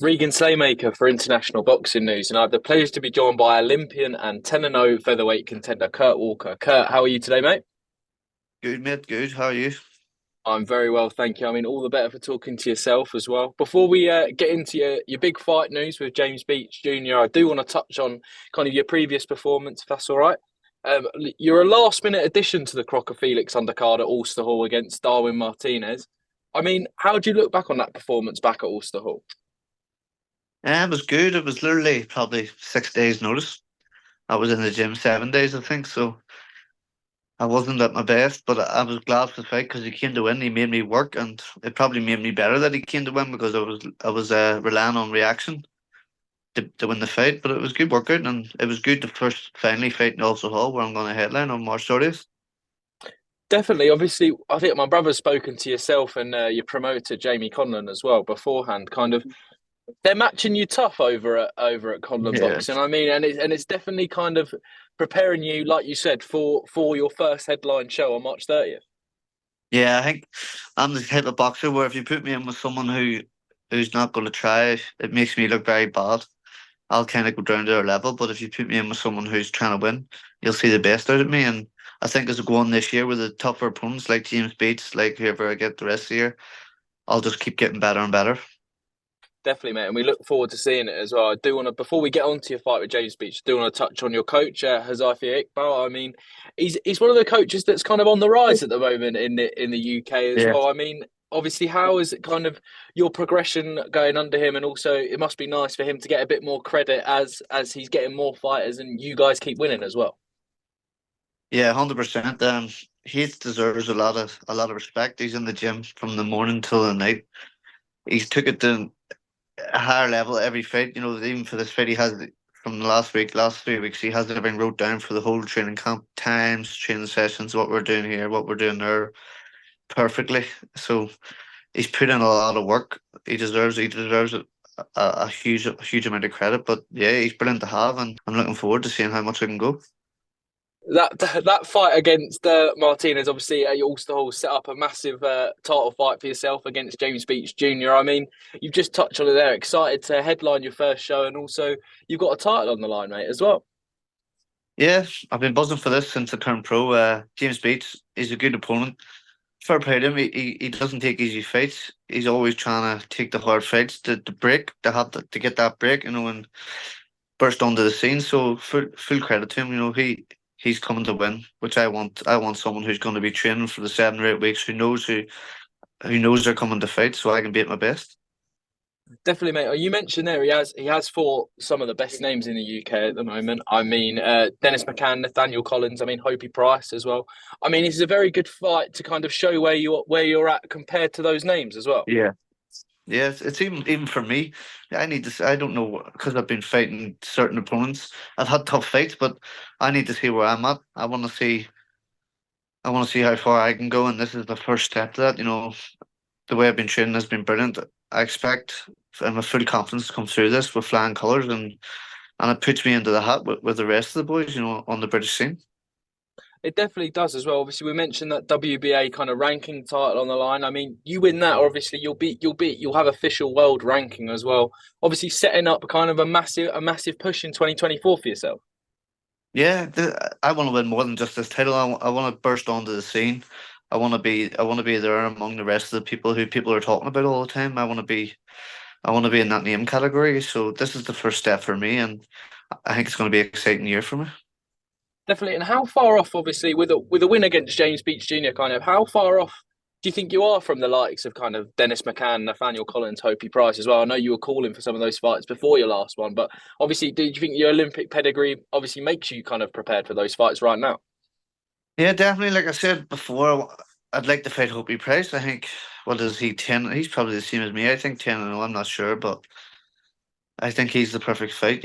Regan Slaymaker for International Boxing News, and I have the pleasure to be joined by Olympian and 10-0 featherweight contender Kurt Walker. Kurt, how are you today, mate? Good, mate. Good. How are you? I'm very well, thank you. I mean, all the better for talking to yourself as well. Before we get into your big fight news with James Beech Jr., I do want to touch on kind of your previous performance, if that's all right. You're a last-minute addition to the Crocker Felix undercard at Ulster Hall against Darwin Martinez. I mean, how do you look back on that performance back at Ulster Hall? It was good. It was literally probably 6 days' notice. I was in the gym 7 days, I think. So I wasn't at my best, but I was glad for the fight because he came to win. He made me work, and it probably made me better that he came to win because I was relying on reaction to win the fight. But it was good workout, and it was good to first finally fight in Ulster Hall, where I'm going to headline on March 30th. Definitely. Obviously, I think my brother's spoken to yourself and your promoter Jamie Conlon as well beforehand. Kind of, they're matching you tough over at Conlon Yeah. Boxing. I mean, and it's definitely kind of preparing you, like you said, for your first headline show on March 30th. Yeah, I think I'm the type of boxer where if you put me in with someone who's not going to try, it makes me look very bad. I'll kind of go down to their level. But if you put me in with someone who's trying to win, you'll see the best out of me. And I think as I go on this year with the tougher opponents like James Beech, like whoever I get the rest of the year, I'll just keep getting better and better. Definitely, mate, and we look forward to seeing it as well. I do want to, before we get on to your fight with James Beech, I do want to touch on your coach, Huzaifah Iqbal. I mean, he's one of the coaches that's kind of on the rise at the moment in the UK as Yeah. well. I mean, obviously, how is it kind of your progression going under him, and also it must be nice for him to get a bit more credit as he's getting more fighters, and you guys keep winning as well. Yeah, 100%. He deserves a lot of respect. He's in the gym from the morning till the night. He's took it to a higher level every fight. You know, even for this fight, he has from the last 3 weeks, he has everything wrote down for the whole training camp, times, training sessions, what we're doing here, what we're doing there, perfectly. So he's put in a lot of work. He deserves a huge amount of credit. But yeah, he's brilliant to have, and I'm looking forward to seeing how much I can go. That fight against Martinez, obviously at Ulster Hall, set up a massive title fight for yourself against James Beech Jr. I mean, you've just touched on it there. Excited to headline your first show, and also you've got a title on the line, mate, as well. Yeah, I've been buzzing for this since I turned pro. James Beech is a good opponent. Fair play to him. He doesn't take easy fights. He's always trying to take the hard fights to break, to get that break, and burst onto the scene. So full credit to him. He's coming to win, which I want. I want someone who's going to be training for the 7 or 8 weeks, who knows they're coming to fight, so I can be at my best. Definitely, mate. You mentioned there he has fought some of the best names in the UK at the moment. I mean, Dennis McCann, Nathaniel Collins. I mean, Hopey Price as well. I mean, this is a very good fight to kind of show where you're at compared to those names as well. Yeah. Yeah, it's even for me. I need to. I don't know because I've been fighting certain opponents. I've had tough fights, but I need to see where I'm at. I want to see. I want to see how far I can go, and this is the first step to that. The way I've been training has been brilliant. I expect I'm a full confidence to come through this with flying colours, and it puts me into the hat with the rest of the boys. On the British scene. It definitely does as well. Obviously, we mentioned that WBA kind of ranking title on the line. I mean, you win that, or obviously you'll have official world ranking as well. Obviously, setting up kind of a massive push in 2024 for yourself. Yeah, I want to win more than just this title. I want to burst onto the scene. I want to be there among the rest of the people who people are talking about all the time. I want to be in that name category. So this is the first step for me, and I think it's going to be an exciting year for me. Definitely. And how far off, obviously, with a win against James Beech Jr. Kind of, how far off do you think you are from the likes of kind of Dennis McCann, Nathaniel Collins, Hopey Price as well? I know you were calling for some of those fights before your last one, but obviously, do you think your Olympic pedigree obviously makes you kind of prepared for those fights right now? Yeah, definitely. Like I said before, I'd like to fight Hopey Price. I think what is he 10? He's probably the same as me. I think 10-0. I'm not sure, but I think he's the perfect fight.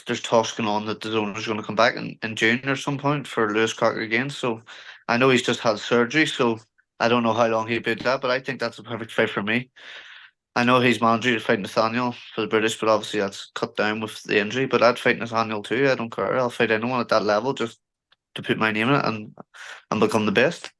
There's talks going on that the owner's going to come back in June or some point for Lewis Crocker again. So I know he's just had surgery, so I don't know how long he'll be at that, but I think that's a perfect fight for me. I know he's managed to fight Nathaniel for the British, but obviously that's cut down with the injury. But I'd fight Nathaniel too. I don't care. I'll fight anyone at that level just to put my name in it and become the best.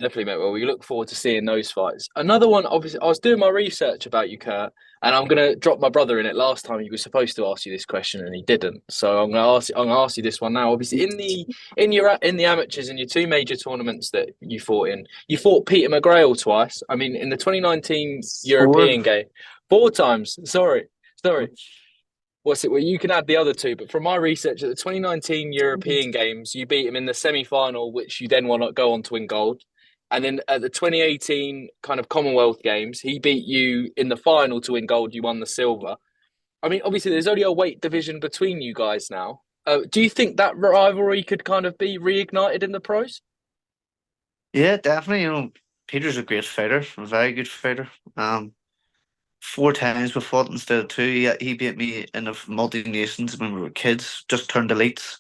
Definitely, mate. Well, we look forward to seeing those fights. Another one, obviously, I was doing my research about you, Kurt, and I'm gonna drop my brother in it. Last time he was supposed to ask you this question and he didn't, so I'm gonna ask you this one now. Obviously, in the amateurs in your two major tournaments that you fought in, you fought Peter McGrail twice. I mean, in the 2019 Four. European game, four times. Sorry. What's it? Well, you can add the other two, but from my research at the 2019 European Games, you beat him in the semi-final, which you then want to go on to win gold. And then at the 2018 kind of Commonwealth Games, he beat you in the final to win gold. You won the silver. I mean, obviously, there's only a weight division between you guys now. Do you think that rivalry could kind of be reignited in the pros? Yeah, definitely. Peter's a great fighter, a very good fighter. Four times we fought instead of two. He beat me in the multi nations when we were kids, just turned elites,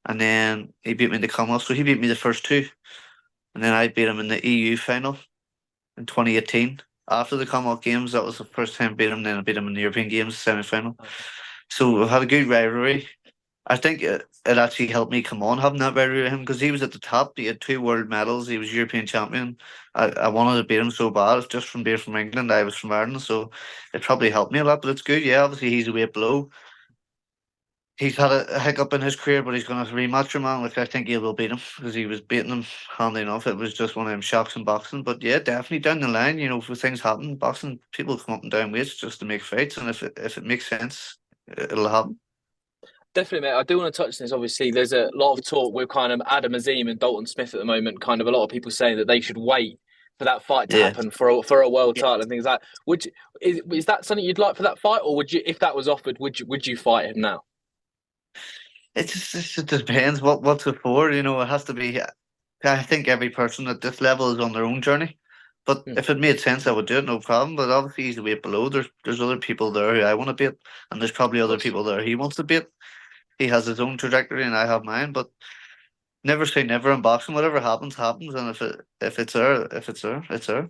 and then he beat me in the Commonwealth. So he beat me the first two, and then I beat him in the EU final in 2018. After the Commonwealth Games, that was the first time I beat him. Then I beat him in the European Games semi final. So we had a good rivalry. I think it actually helped me come on having that rivalry with him because he was at the top. He had two world medals. He was European champion. I wanted to beat him so bad. It's just from being from England. I was from Ireland, so it probably helped me a lot. But it's good. Yeah, obviously he's a weight below. He's had a hiccup in his career, but he's going to rematch him, man. Like I think he will beat him because he was beating him handy enough. It was just one of them shocks in boxing. But yeah, definitely down the line, if things happen, boxing people come up and down weights just to make fights, and if it makes sense, it'll happen. Definitely, mate. I do want to touch on this. Obviously, there's a lot of talk with kind of Adam Azim and Dalton Smith at the moment. Kind of a lot of people saying that they should wait for that fight to Yeah. happen for a world title and things like that. Is that something you'd like for that fight, or would you, if that was offered, would you fight him now? It just depends what's it for. It has to be. I think every person at this level is on their own journey. But Hmm, if it made sense, I would do it, no problem. But obviously, he's a weight below. There's other people there who I want to beat, and there's probably of other course. people there he wants to beat. He has his own trajectory, and I have mine. But never say never in boxing. Whatever happens, happens. And if it's there, it's there.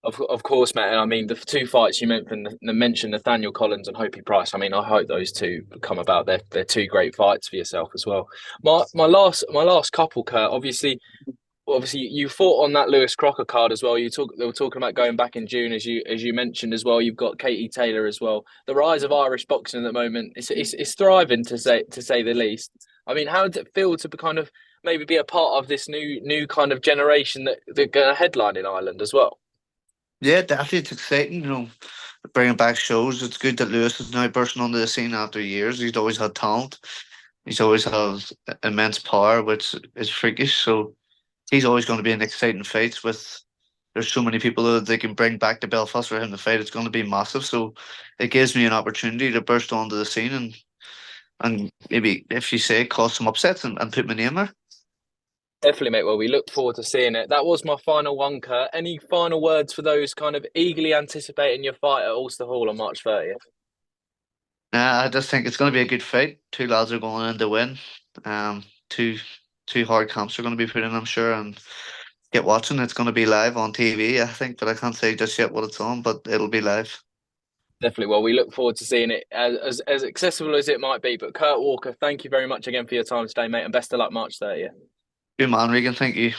Of course, mate. And I mean, the two fights you mentioned Nathaniel Collins and Hopey Price. I mean, I hope those two come about. They're two great fights for yourself as well. My last couple, Kurt. Obviously you fought on that Lewis Crocker card as well. They were talking about going back in June as you mentioned as well. You've got Katie Taylor as well. The rise of Irish boxing at the moment it's thriving to say the least. I mean, how does it feel to be kind of maybe be a part of this new kind of generation that going to headline in Ireland as well? Yeah, definitely, it's exciting. Bringing back shows. It's good that Lewis is now bursting onto the scene after years. He's always had talent. He's always has immense power, which is freakish. So he's always going to be an exciting fight. There's so many people that they can bring back to Belfast for him to fight. It's going to be massive. So it gives me an opportunity to burst onto the scene and maybe, if you say, cause some upsets and put my name there. Definitely, mate. Well, we look forward to seeing it. That was my final one, Kurt. Any final words for those kind of eagerly anticipating your fight at Ulster Hall on March 30th? I just think it's going to be a good fight. Two lads are going in to win. Two hard camps are going to be put in, I'm sure, and get watching. It's going to be live on TV, I think, but I can't say just yet what it's on, but it'll be live. Definitely. Well, we look forward to seeing it as accessible as it might be. But Kurt Walker, thank you very much again for your time today, mate, and best of luck March 30th. Good man, Regan. Thank you.